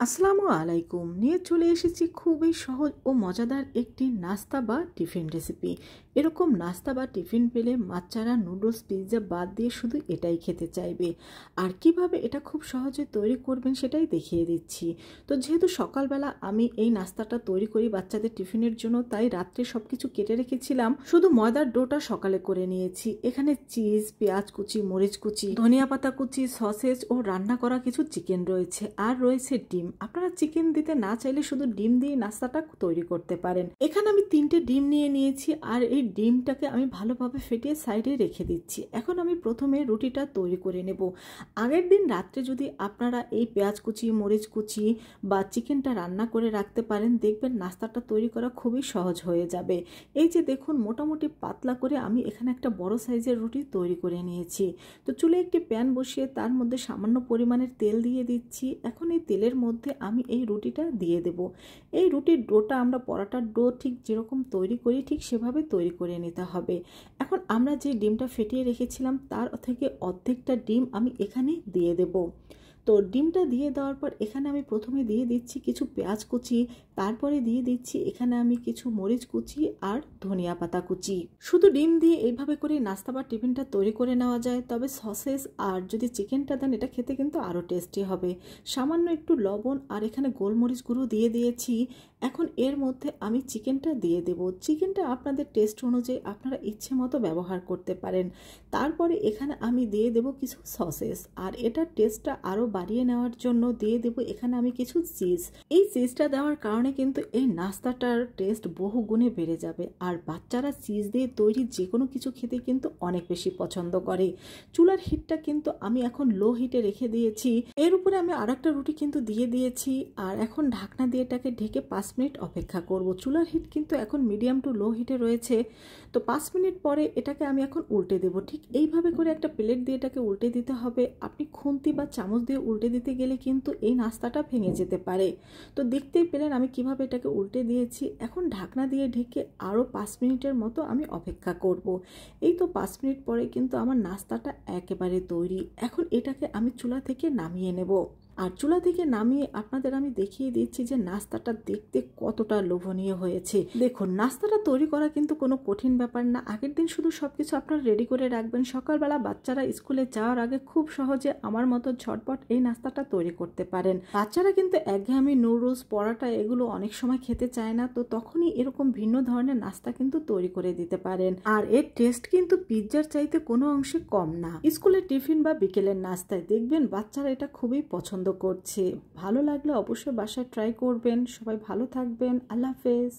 আসসালামু আলাইকুম। নিয়ে চলে এসেছি খুবই সহজ ও মজাদার একটি নাস্তা বা টিফিন রেসিপি। এরকম নাস্তা বা টিফিন পেলে বাচ্চারা নুডলস পিৎজা বাদ দিয়ে শুধু এটাই খেতে চাইবে। আর কিভাবে এটা খুব সহজে তৈরি করবেন সেটাই দেখিয়ে দিচ্ছি। তো যেহেতু সকালবেলা আমি এই নাস্তাটা তৈরি করি বাচ্চাদের টিফিনের জন্য, তাই রাত্রে সব কিছু কেটে রেখেছিলাম, শুধু ময়দার ডোটা সকালে করে নিয়েছি। এখানে চিজ, পেঁয়াজ কুচি, মরিচ কুচি, ধনিয়া পাতা কুচি, সসেজ ও রান্না করা কিছু চিকেন রয়েছে, আর রয়েছে ডিম। আপনারা চিকেন দিতে না চাইলে শুধু ডিম দিয়ে নাস্তাটা তৈরি করতে পারেন। এখানে আমি 3টে ডিম নিয়ে নিয়েছি, আর এই ডিমটাকে আমি ভালোভাবে ফেটিয়ে সাইডে রেখে দিচ্ছি। এখন আমি প্রথমে রুটিটা তৈরি করে নেব। আগের দিন রাত্রে যদি আপনারা এই পেঁয়াজ কুচি, মরিচ কুচি বা চিকেনটা রান্না করে রাখতে পারেন, দেখবেন নাস্তাটা তৈরি করা খুবই সহজ হয়ে যাবে। এই যে দেখুন, মোটামুটি পাতলা করে আমি এখানে একটা বড় সাইজের রুটি তৈরি করে নিয়েছি। তো চুলে একটি প্যান বসিয়ে তার মধ্যে সামান্য পরিমাণের তেল দিয়ে দিচ্ছি। এখন এই তেলের মধ্যে আমি এই রুটিটা দিয়ে দেব। এই রুটির ডোটা আমরা পরাটার ডো ঠিক যেরকম তৈরি করি ঠিক সেভাবে তৈরি করে নিতে হবে। এখন আমরা যে ডিমটা ফেটিয়ে রেখেছিলাম তার থেকে অর্ধেকটা ডিম আমি এখানে দিয়ে দেব। তো ডিমটা দিয়ে দেওয়ার পর এখানে আমি প্রথমে দিয়ে দিচ্ছি কিছু পেঁয়াজ কুচি, তারপরে দিয়ে দিচ্ছি এখানে আমি কিছু মরিচ কুচি আর ধনিয়া পাতা কুচি। শুধু ডিম দিয়ে এইভাবে করে নাস্তা বা টিফিনটা তৈরি করে নেওয়া যায়, তবে সসেস আর যদি চিকেনটা দেন এটা খেতে কিন্তু আরও টেস্টি হবে। সামান্য একটু লবণ আর এখানে গোলমরিচ গুঁড়ো দিয়ে দিয়েছি। এখন এর মধ্যে আমি চিকেনটা দিয়ে দেব। চিকেনটা আপনাদের টেস্ট অনুযায়ী আপনারা ইচ্ছে মতো ব্যবহার করতে পারেন। তারপরে এখানে আমি দিয়ে দেব কিছু সসেস, আর এটার টেস্টটা আরও বাড়িয়ে নেওয়ার জন্য দিয়ে দেব এখানে আমি কিছু চিজ। এই চিজটা দেওয়ার কারণে কিন্তু এই নাস্তাটার টেস্ট বহু গুণে বেড়ে যাবে, আর বাচ্চারা চিজ দিয়ে তৈরি যে কোনো কিছু খেতে কিন্তু অনেক বেশি পছন্দ করে। চুলার হিটটা কিন্তু আমি এখন লো হিটে রেখে দিয়েছি। এর উপরে আমি আরেকটা রুটি কিন্তু দিয়ে দিয়েছি, আর এখন ঢাকনা দিয়ে এটাকে ঢেকে 5 মিনিট অপেক্ষা করব। চুলার হিট কিন্তু এখন মিডিয়াম টু লো হিটে রয়েছে। তো 5 মিনিট পরে এটাকে আমি এখন উল্টে দেব। ঠিক এইভাবে করে একটা প্লেট দিয়ে এটাকে উল্টে দিতে হবে। আপনি খুন্তি বা চামচ দিয়ে উল্টে দিতে গেলে কিন্তু এই নাস্তাটা ভেঙে যেতে পারে। তো দেখতেই পেলেন আমি কিভাবে এটাকে উল্টে দিয়েছি। এখন ঢাকনা দিয়ে ঢেকে আরও 5 মিনিটের মতো আমি অপেক্ষা করব। এই তো 5 মিনিট পরে কিন্তু আমার নাস্তাটা একেবারে তৈরি। এখন এটাকে আমি চুলা থেকে নামিয়ে নেব। আর চুলা থেকে নামিয়ে আপনাদের আমি দেখিয়ে দিচ্ছি যে নাস্তাটা দেখতে কতটা লোভনীয় হয়েছে। দেখুন, নাস্তাটা তৈরি করা কিন্তু কোনো কঠিন ব্যাপার না। আগের দিন শুধু সবকিছু আপনারা রেডি করে রাখবেন। সকালবেলা বাচ্চারা স্কুলে যাওয়ার আগে খুব সহজে আমার মতো ঝটপট এই নাস্তাটা তৈরি করতে পারেন। বাচ্চারা কিন্তু একঘেয়েমি নুডলস, পরাটা এগুলো অনেক সময় খেতে চায় না, তো তখনই এরকম ভিন্ন ধরনের নাস্তা কিন্তু তৈরি করে দিতে পারেন। আর এর টেস্ট কিন্তু পিৎজার চাইতে কোনো অংশে কম না। স্কুলের টিফিন বা বিকেলের নাস্তায় দেখবেন বাচ্চারা এটা খুবই পছন্দ করছে। ভালো লাগলে অবশ্যই বাসায় ট্রাই করবেন। সবাই ভালো থাকবেন। আল্লাহ হাফেজ।